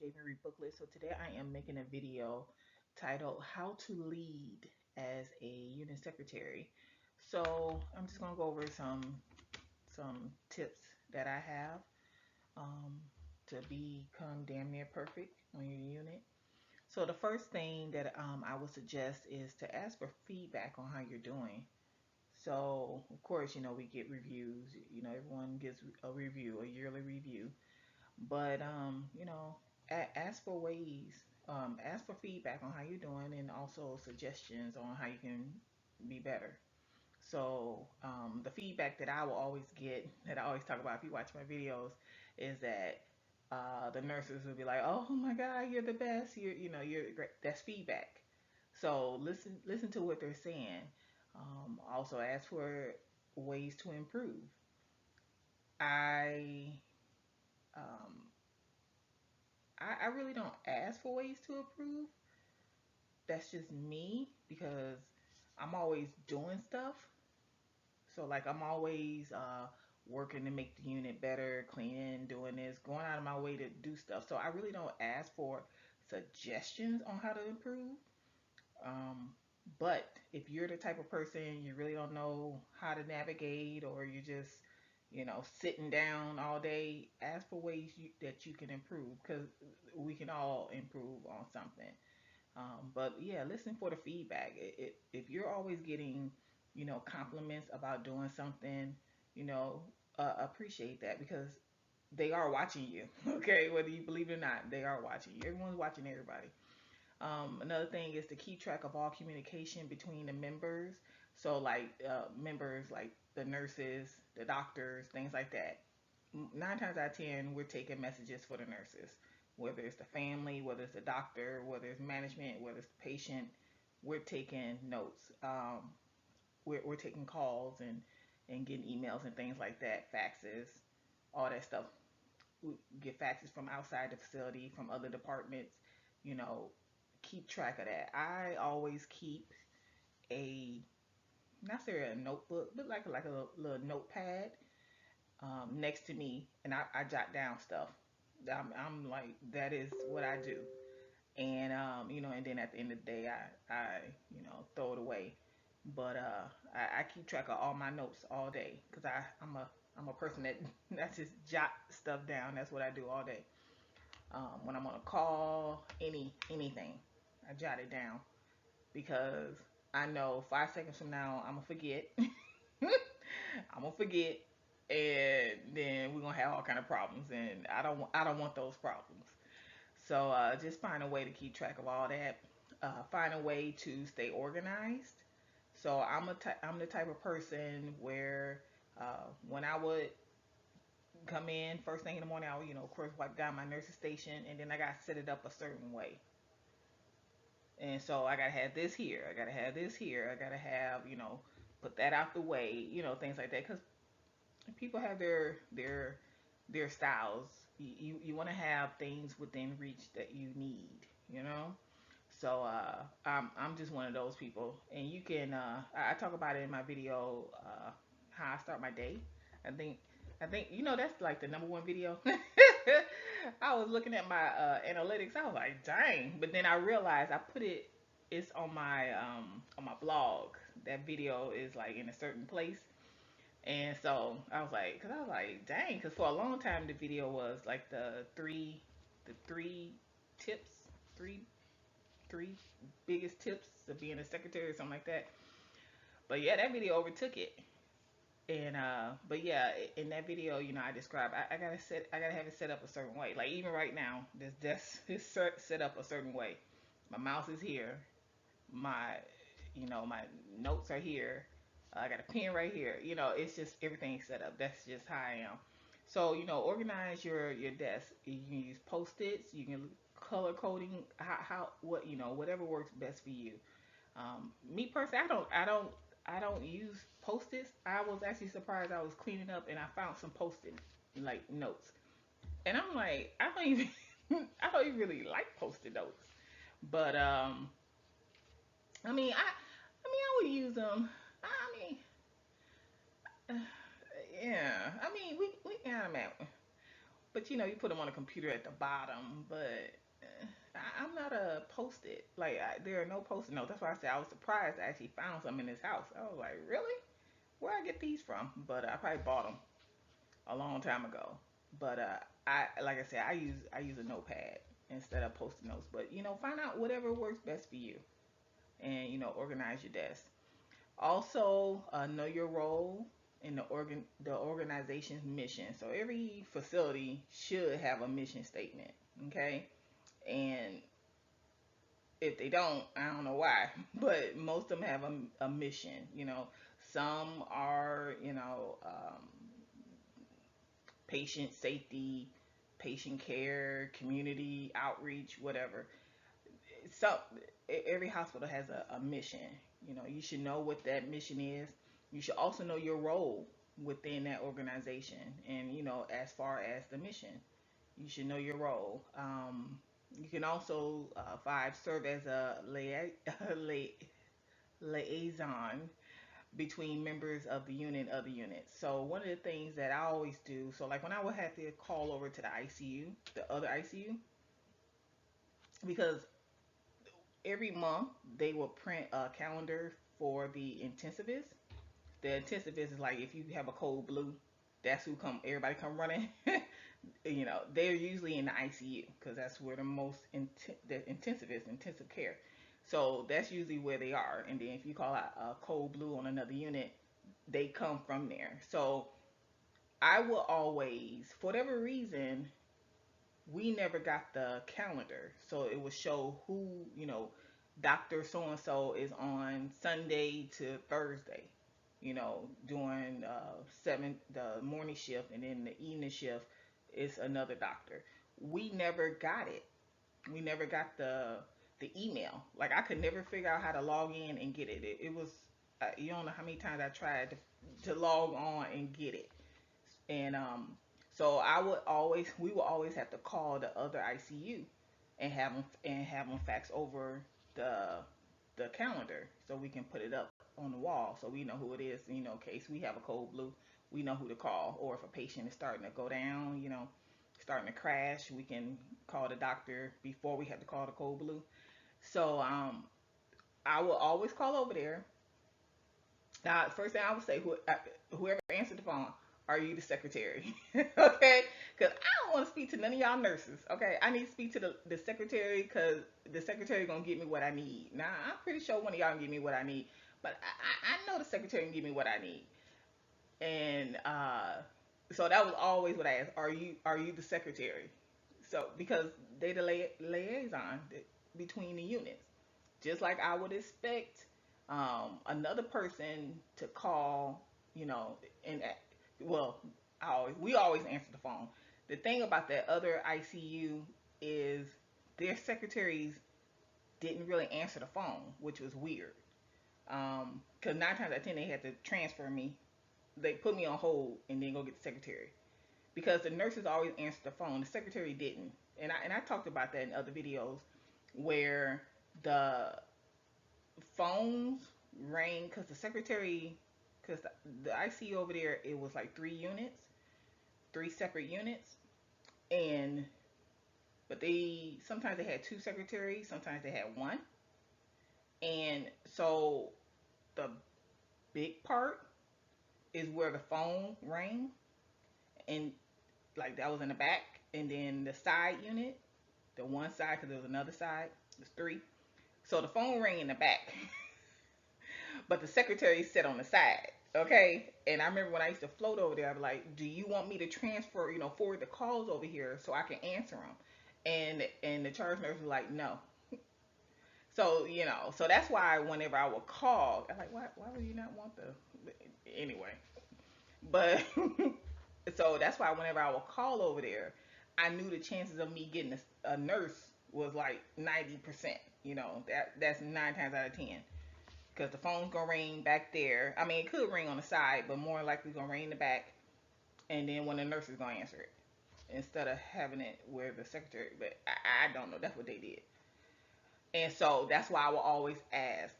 the J. Marie booklet. So today I am making a video titled How to Lead as a Unit Secretary. So I'm just gonna go over some tips that I have um, to become damn near perfect on your unit. So the first thing that I would suggest is to ask for feedback on how you're doing. So of course, we get reviews. Everyone gives a review, a yearly review. But ask for ways, ask for feedback on how you're doing, and also suggestions on how you can be better. So the feedback that I will always get, that I always talk about if you watch my videos, is that the nurses will be like, "Oh my God, you're the best. You're great." That's feedback. So listen to what they're saying. Also ask for ways to improve. I um, I really don't ask for ways to improve. That's just me because I'm always doing stuff. So like I'm always working to make the unit better, cleaning, doing this, going out of my way to do stuff. So I really don't ask for suggestions on how to improve. Um, but if you're the type of person you really don't know how to navigate, or you just sitting down all day, ask for ways that you can improve, because we can all improve on something. But yeah, listen for the feedback. If you're always getting, compliments about doing something, appreciate that, because they are watching you. Okay, whether you believe it or not, they are watching you. Everyone's watching everybody. Another thing is to keep track of all communication between the members. So like members like the nurses, the doctors, things like that. 9 times out of 10, we're taking messages for the nurses, whether it's the family, whether it's the doctor, whether it's management, whether it's the patient. We're taking notes. We're taking calls and getting emails and things like that, faxes, all that stuff. We get faxes from outside the facility, from other departments. You know, keep track of that. I always keep a, not necessarily a notebook, but like a little notepad next to me, and I jot down stuff. I'm like, that is what I do. And and then at the end of the day, I throw it away. But I keep track of all my notes all day, because I'm a person that that just jot stuff down. That's what I do all day. When I'm on a call, anything, I jot it down, because I know 5 seconds from now I'm gonna forget. I'm gonna forget, and then we're gonna have all kind of problems, and I don't want those problems. So just find a way to keep track of all that. Find a way to stay organized. So I'm the type of person where when I would come in first thing in the morning, I would of course wipe down my nurse's station, and then I got to set it up a certain way. And so I gotta have this here. I gotta have this here. I gotta have put that out the way. Things like that, because people have their styles. You want to have things within reach that you need. You know. So I'm just one of those people, and you can. I talk about it in my video, how I start my day. I think I think that's like the number one video. I was looking at my analytics. I was like, dang! But then I realized I put it. It's on my blog. That video is like in a certain place, and so I was like, dang! Because for a long time the video was like the three tips, three three biggest tips of being a secretary or something like that. But yeah, that video overtook it. And but yeah, in that video, I described I gotta have it set up a certain way. Like even right now, this desk is set up a certain way. My mouse is here. My my notes are here. I got a pen right here. It's just everything's set up. That's just how I am. So organize your desk. You can use post-its. You can color coding. How what whatever works best for you. Me personally, I don't use post-its. I was actually surprised. I was cleaning up and I found some post-it like notes, and I'm like, I don't even I don't even really like post-it notes, but I would use them. I mean, uh, yeah. I mean, we yeah, man. But you put them on a computer at the bottom. But I'm not a post-it. Like there are no post-it notes. That's why I said I was surprised I actually found some in this house. I was like, really? Where I get these from? But I probably bought them a long time ago. But I like I said, I use a notepad instead of post-it notes. But find out whatever works best for you, and organize your desk. Also, know your role in the organization's mission. So every facility should have a mission statement. Okay, and if they don't, I don't know why, but most of them have a mission. Some are patient safety, patient care, community outreach, whatever. So every hospital has a mission. You should know what that mission is. You should also know your role within that organization, and as far as the mission, you should know your role. You can also five serve as a liaison between members of the unit and other units. So one of the things that I always do, so like when I would have to call over to the ICU, the other ICU, because every month they will print a calendar for the intensivist. The intensivist is like if you have a cold blue, that's who come. Everybody come running. They're usually in the ICU because that's where the intensivist, intensive care. So that's usually where they are. And then if you call out a cold blue on another unit, they come from there. So I will always, for whatever reason, we never got the calendar. So it would show who, Dr. So and so is on Sunday to Thursday, doing the morning shift, and then the evening shift is another doctor. We never got it. We never got the email. Like I could never figure out how to log in and get it. It was you don't know how many times I tried to log on and get it. And so we would always have to call the other ICU and have them fax over the the calendar so we can put it up on the wall so we know who it is. In case we have a cold blue, we know who to call. Or if a patient is starting to go down, starting to crash, we can call the doctor before we have to call the cold blue. So I will always call over there. Now, first thing I would say, whoever answered the phone, are you the secretary? Okay? Because I don't want to speak to none of y'all nurses. Okay? I need to speak to the secretary because the secretary going to give me what I need. Now, I'm pretty sure one of y'all can give me what I need, but I know the secretary can give me what I need. And so that was always what I asked. Are you the secretary? So because they the liaison between the units, just like I would expect another person to call, and well, we always answer the phone. The thing about that other ICU is their secretaries didn't really answer the phone, which was weird. Because 9 times out of 10 they had to transfer me. They put me on hold and then go get the secretary because the nurses always answer the phone. The secretary didn't, and I talked about that in other videos where the phones rang because the secretary, because the ICU over there, it was like 3 units, 3 separate units, and but they sometimes they had 2 secretaries, sometimes they had one, and so the big part is where the phone rang, and like that was in the back, and then the side unit, the one side because there was another side, there's three. So the phone rang in the back, but the secretary sat on the side. Okay, and I remember when I used to float over there, I'd be like, "Do you want me to transfer, forward the calls over here so I can answer them?" And the charge nurse was like, "No." So so that's why whenever I would call, I'm like, "Why would you not want the?" Anyway, but so that's why whenever I would call over there, I knew the chances of me getting a nurse was like 90%. That's 9 times out of 10 because the phone's gonna ring back there. I mean, it could ring on the side, but more likely gonna ring in the back, and then when the nurse is gonna answer it instead of having it where the secretary. But I don't know. That's what they did, and so that's why I will always ask,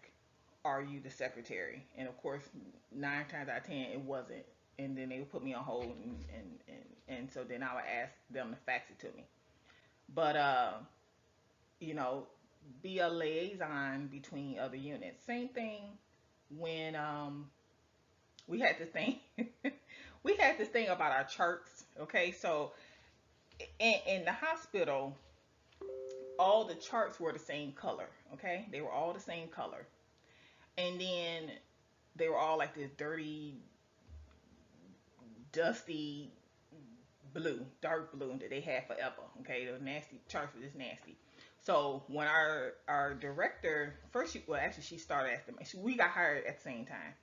"Are you the secretary?" And of course, 9 times out of 10, it wasn't. and then they would put me on hold, and so then I would ask them to fax it to me. But you know, be a liaison between other units. Same thing when we had this thing we had this thing about our charts. Okay, so in the hospital, all the charts were the same color. Okay, they were all the same color, and then they were all like this dirty, dusty blue, dark blue that they had forever. Okay, the nasty charts were just nasty. So when our director first, well actually she started as we got hired at the same time,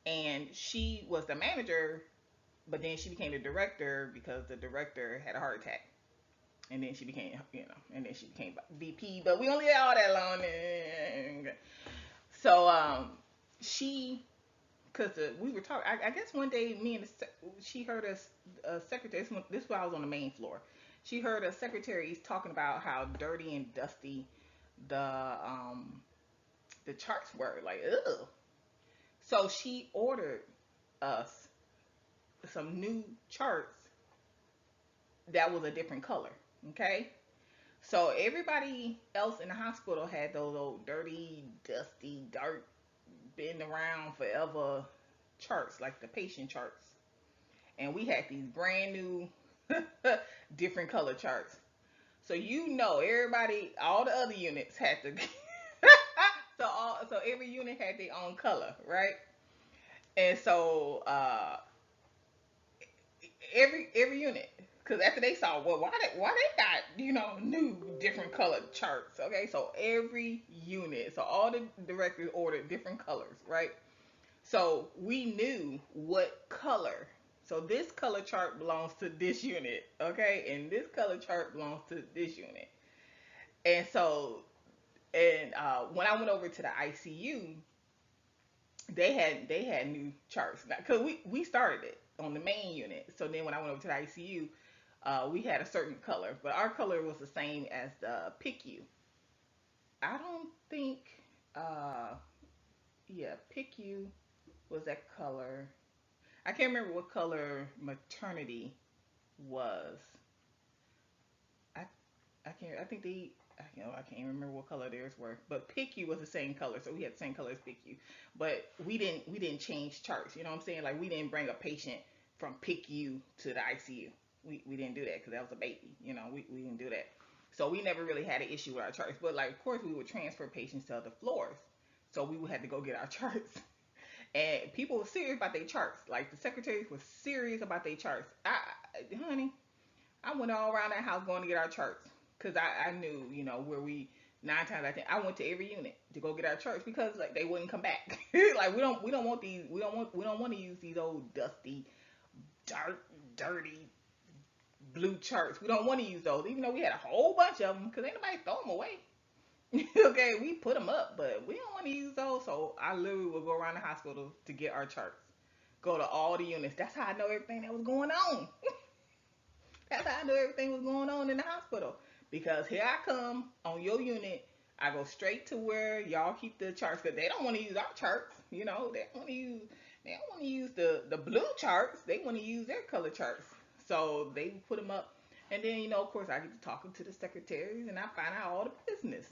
and she was the manager, but then she became the director because the director had a heart attack, and then she became, and then she became VP. But we only had all that long. So she, because we were talking, I guess one day me and she heard us secretary. This is why I was on the main floor. She heard us secretaries talking about how dirty and dusty the charts were. Like, ugh. So she ordered us some new charts that was a different color. Okay. So everybody else in the hospital had those old dirty, dusty, dark, been around forever charts, like the patient charts. And we had these brand new, different color charts. So everybody, all the other units had to. So every unit had their own color, right? And so every unit, because after they saw, well, why they got new different colored charts. Okay, so every unit, so all the directors ordered different colors, right? So we knew what color. So this color chart belongs to this unit, okay, and this color chart belongs to this unit. And so, and when I went over to the ICU, they had new charts because we started it on the main unit. So then when I went over to the ICU, we had a certain color, but our color was the same as the PICU. I don't think, uh, yeah, PICU was that color. I can't remember what color maternity was. I I can't. I think they. I can't even remember what color theirs were. But PICU was the same color, so we had the same color as PICU. But we didn't change charts. You know what I'm saying? Like we didn't bring a patient from PICU to the ICU. We didn't do that because that was a baby. We didn't do that. So we never really had an issue with our charts. But like, of course, we would transfer patients to other floors, so we would have to go get our charts. And people were serious about their charts. Like the secretaries were serious about their charts. Honey, I went all around that house going to get our charts because I knew, where we 9 times I think I went to every unit to go get our charts because like they wouldn't come back. Like we don't want these we don't want to use these old dusty, dark, dirty blue charts. We don't want to use those, even though we had a whole bunch of them because ain't nobody throw them away. Okay, we put them up, but we don't want to use those. So I literally would go around the hospital to get our charts. Go to all the units. That's how I know everything that was going on. That's how I knew everything was going on in the hospital. Because here I come on your unit. I go straight to where y'all keep the charts because they don't want to use our charts. They don't want to use the blue charts. They want to use their color charts. So they put them up, and then of course I get to talking to the secretaries and I find out all the business.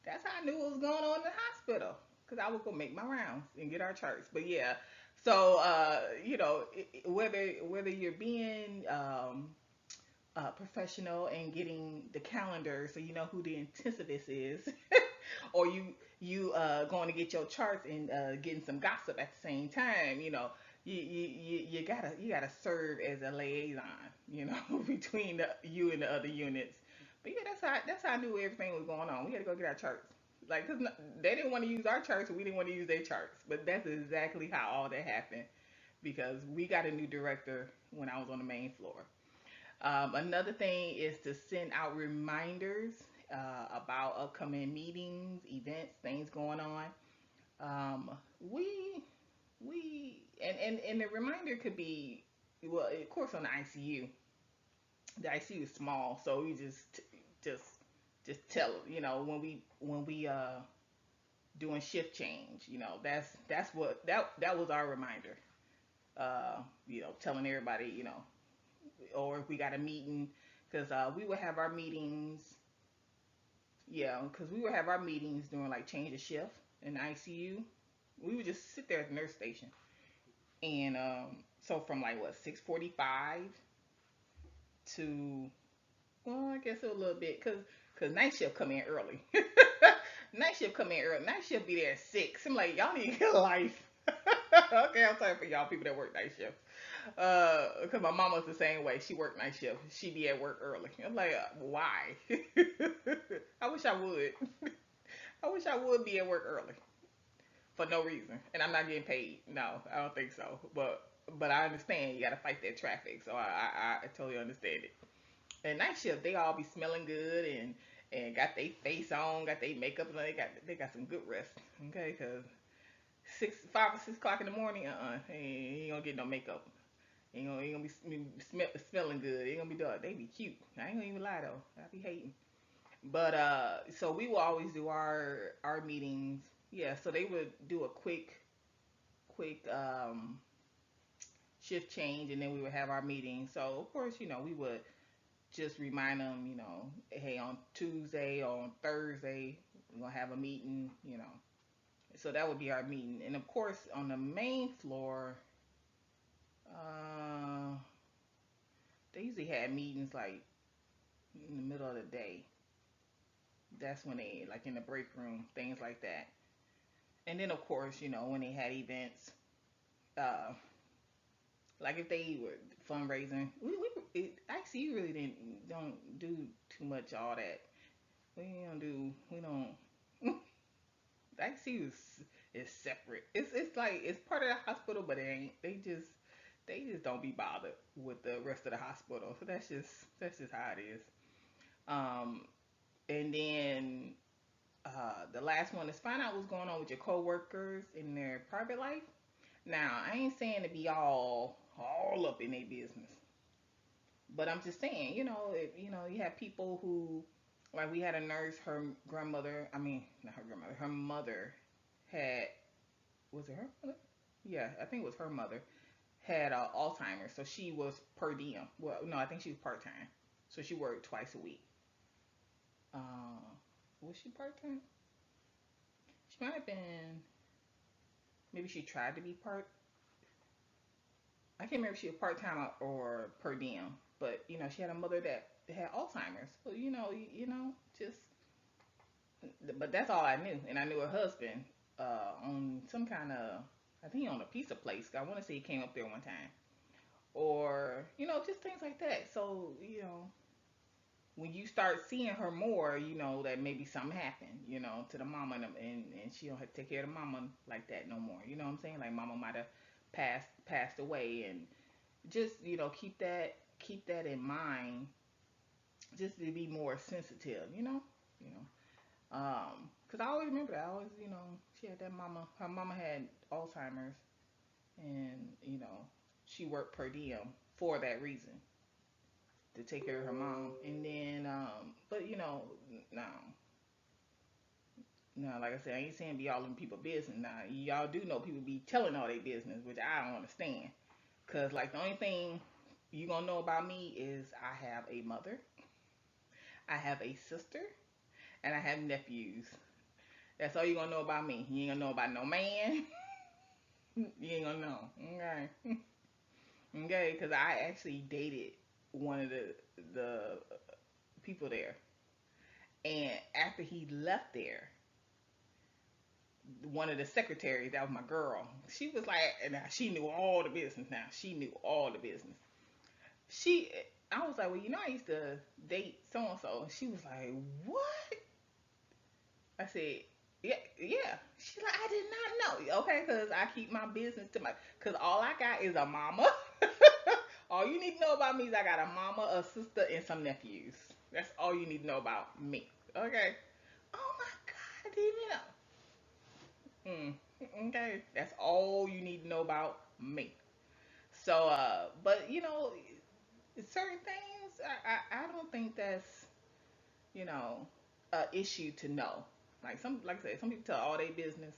That's how I knew what was going on in the hospital because I would go make my rounds and get our charts. But yeah, so whether you're being professional and getting the calendar so you know who the intensivist is, or going to get your charts and getting some gossip at the same time. You gotta serve as a liaison, between you and the other units. But yeah, that's how I knew everything was going on. We had to go get our charts. Like, cause they didn't want to use our charts, and we didn't want to use their charts. But that's exactly how all that happened, because we got a new director when I was on the main floor. Another thing is to send out reminders about upcoming meetings, events, things going on. Um, we and the reminder could be, well, of course, on the ICU. The ICU is small, so we just tell them, when we doing shift change. That's what that was our reminder. telling everybody, or if we got a meeting, because we would have our meetings, yeah, because we would have our meetings during like change of shift in the ICU. We would just sit there at the nurse station, and so from like what 6:45 to, well, I guess a little bit, cause night shift come in early. Night shift come in early. Night shift be there at 6. I'm like, y'all need to get a life. Okay, I'm sorry for y'all people that work night shift. Cause my mama's the same way. She worked night shift. She be at work early. I'm like, why? I wish I would. I wish I would be at work early for no reason, and I'm not getting paid. No, I don't think so. But I understand you got to fight that traffic, so I totally understand it. And night shift, they all be smelling good and got their face on, got their makeup, and they got some good rest. Okay, cause 5 or 6 o'clock in the morning, he ain't gonna get no makeup. He ain't gonna be smelling good. He ain't gonna be done. They be cute. I ain't gonna even lie though. I be hating. But so we will always do our meetings. Yeah, so they would do a quick shift change, and then we would have our meeting. So of course, we would just remind them, hey, on Tuesday or on Thursday we're gonna have a meeting. So that would be our meeting, and of course on the main floor, uh, they usually had meetings like in the middle of the day. That's when they like in the break room, things like that. And then of course, when they had events, uh, like if they were fundraising, actually you really don't do too much all that. We don't. ICU is separate. It's like it's part of the hospital, but it ain't. They just don't be bothered with the rest of the hospital. So that's just how it is. Um, and then the last one is find out what's going on with your coworkers in their private life. Now I ain't saying to be all up in their business, but I'm just saying, if you have people who, like we had a nurse, her grandmother, I mean not her grandmother, her mother had, was it her mother? Yeah, I think it was her mother, had Alzheimer's, so she was per diem. Well, no, I think she was part time, so she worked twice a week. Uh, was she part time? She might have been. Maybe she tried to be part. I can't remember if she was part time or per diem, but she had a mother that had Alzheimer's. So just. But that's all I knew, and I knew her husband on some kind of. I think he owned a pizza place. I want to say he came up there one time, or just things like that. So when you start seeing her more, that maybe something happened, to the mama, and she don't have to take care of the mama like that no more. You know what I'm saying? Like mama might have passed away, and just keep that in mind, just to be more sensitive. You know. Cause I always remember that. I always, she had that mama. Her mama had Alzheimer's, and she worked per diem for that reason, to take care of her mom. And then, but no, no, like I said, I ain't saying be all in people business. Now, y'all do know people be telling all their business, which I don't understand. Cause like the only thing you gonna know about me is I have a mother, I have a sister, and I have nephews. That's all you gonna know about me. You ain't gonna know about no man. You ain't gonna know. Okay. Okay, because I actually dated one of the people there, and after he left there, one of the secretaries, that was my girl. She was like, and now she knew all the business. Now she knew all the business. She, I was like, well, I used to date so and so. She was like, what? I said, yeah, yeah. She's like, I did not know. Okay, because I keep my business to because all I got is a mama. All you need to know about me is I got a mama, a sister, and some nephews. That's all you need to know about me. Okay. Oh my God, I didn't even know. Okay, that's all you need to know about me. So, but certain things, I don't think that's a issue to know. Like I said, some people tell all their business.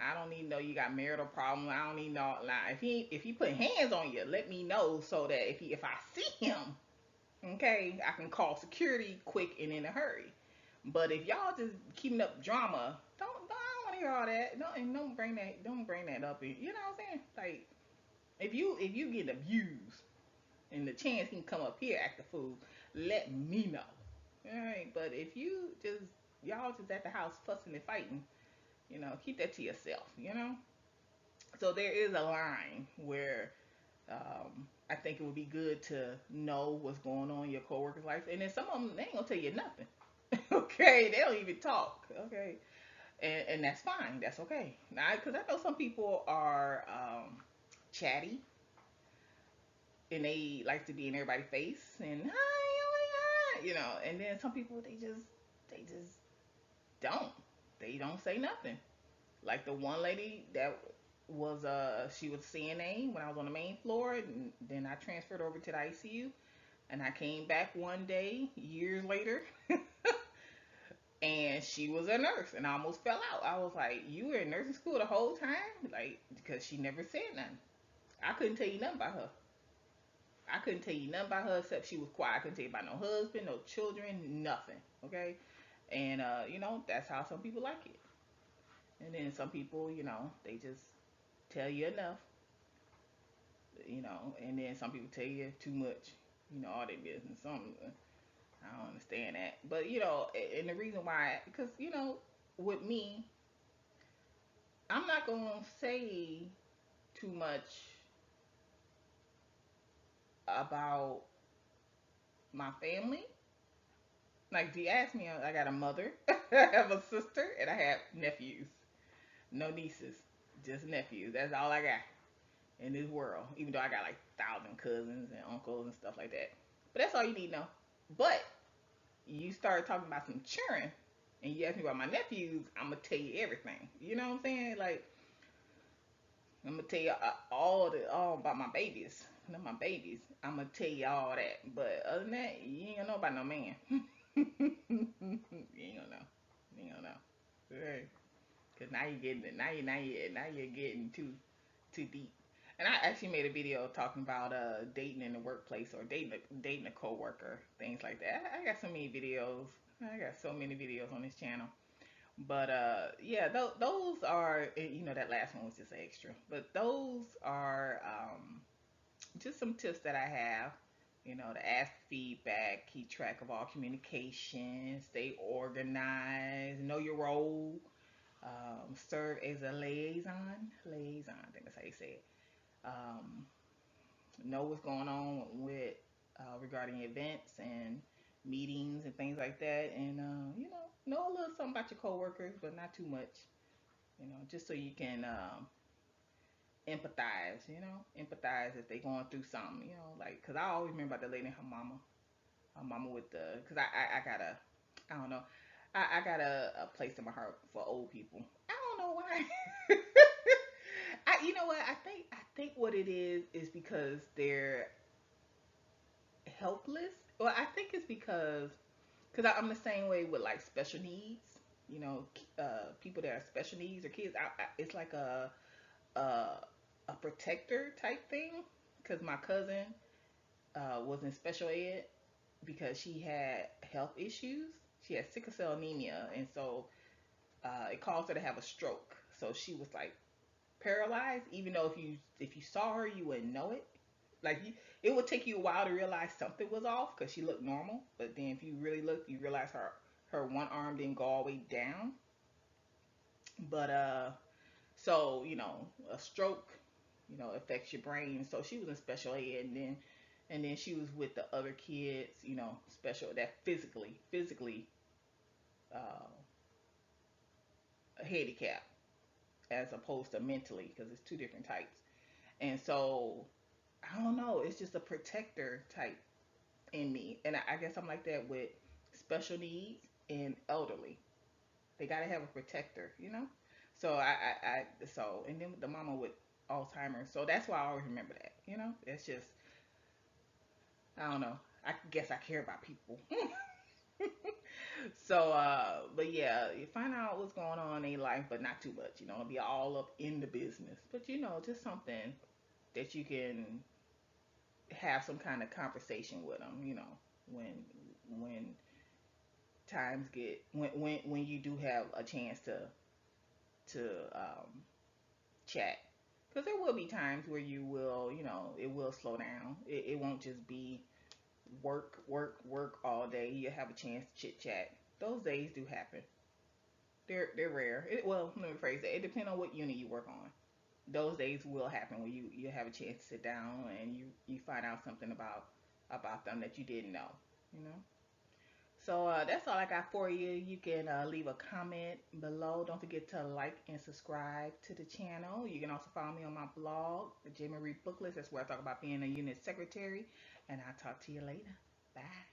I don't need to know you got marital problems. I don't need to know. Now, if he put hands on you, let me know so that if I see him, okay, I can call security quick and in a hurry. But if y'all just keeping up drama, I don't want to hear all that. Don't bring that up. You know what I'm saying? Like if you get abused and the chance he can come up here act a fool, let me know. All right. But if y'all just at the house fussing and fighting, keep that to yourself. So there is a line where I think it would be good to know what's going on in your coworker's life, and then some of them they ain't gonna tell you nothing. Okay, they don't even talk. Okay, and that's fine. That's okay. Now, because I know some people are chatty and they like to be in everybody's face and hi, oh my god, and then some people they just don't. They don't say nothing. Like the one lady that was she was CNA when I was on the main floor, and then I transferred over to the ICU, and I came back one day years later, and she was a nurse, and I almost fell out. I was like, "You were in nursing school the whole time?" Like, because she never said nothing. I couldn't tell you nothing about her. I couldn't tell you nothing about her except she was quiet. I couldn't tell you about no husband, no children, nothing. Okay, and that's how some people like it. And then some people, they just tell you enough, and then some people tell you too much, all their business. I don't understand that. But, and the reason why, because, with me, I'm not going to say too much about my family. Like, if you ask me, I got a mother, I have a sister, and I have nephews. No nieces, just nephews. That's all I got in this world. Even though I got like 1,000 cousins and uncles and stuff like that. But that's all you need to know. But you start talking about some children, and you ask me about my nephews, I'm gonna tell you everything. You know what I'm saying? Like I'm gonna tell you all about my babies. Not my babies. I'm gonna tell you all that. But other than that, you ain't gonna know about no man. You ain't gonna know. You ain't gonna know. Right. Cause now you're getting it. Now you're getting too deep. And I actually made a video talking about dating in the workplace or dating a coworker, things like that. I got so many videos. I got so many videos on this channel. But yeah, those are that last one was just extra. But those are just some tips that I have. To ask feedback, keep track of all communication, stay organized, know your role, serve as a liaison. I think that's how you say it. Um, know what's going on with regarding events and meetings and things like that, and know a little something about your coworkers, but not too much. Just so you can empathize. Empathize if they going through something. Like because I always remember about the lady and her mama with the because I got a I don't know. I got a place in my heart for old people. I don't know why. You know what? I think what it is because they're helpless. Well, I think it's because I'm the same way with like special needs. People that are special needs or kids. It's like a a protector type thing. Because my cousin was in special ed because she had health issues. She had sickle cell anemia, and so it caused her to have a stroke. So she was like paralyzed, even though if you saw her, you wouldn't know it. Like it would take you a while to realize something was off because she looked normal. But then if you really looked, you realize her one arm didn't go all the way down. But so a stroke, affects your brain. So she was in special ed, and then she was with the other kids, special that physically uh, handicapped as opposed to mentally because it's two different types. And so I don't know. It's just a protector type in me, and I guess I'm like that with special needs and elderly. They gotta have a protector. So and then with the mama with Alzheimer's. So that's why I always remember that. It's just I don't know. I guess I care about people. So, but yeah, you find out what's going on in their life, but not too much. You know, be all up in the business, but just something that you can have some kind of conversation with them. When when times get when you do have a chance to chat, because there will be times where you will, it will slow down. It won't just be work, work, work all day. You have a chance to chit chat. Those days do happen. They're rare. Well, let me rephrase that. It depends on what unit you work on. Those days will happen when you have a chance to sit down and you find out something about them that you didn't know. You know. So that's all I got for you. You can leave a comment below. Don't forget to like and subscribe to the channel. You can also follow me on my blog, the Jamie Reed Book List. That's where I talk about being a unit secretary. And I'll talk to you later. Bye.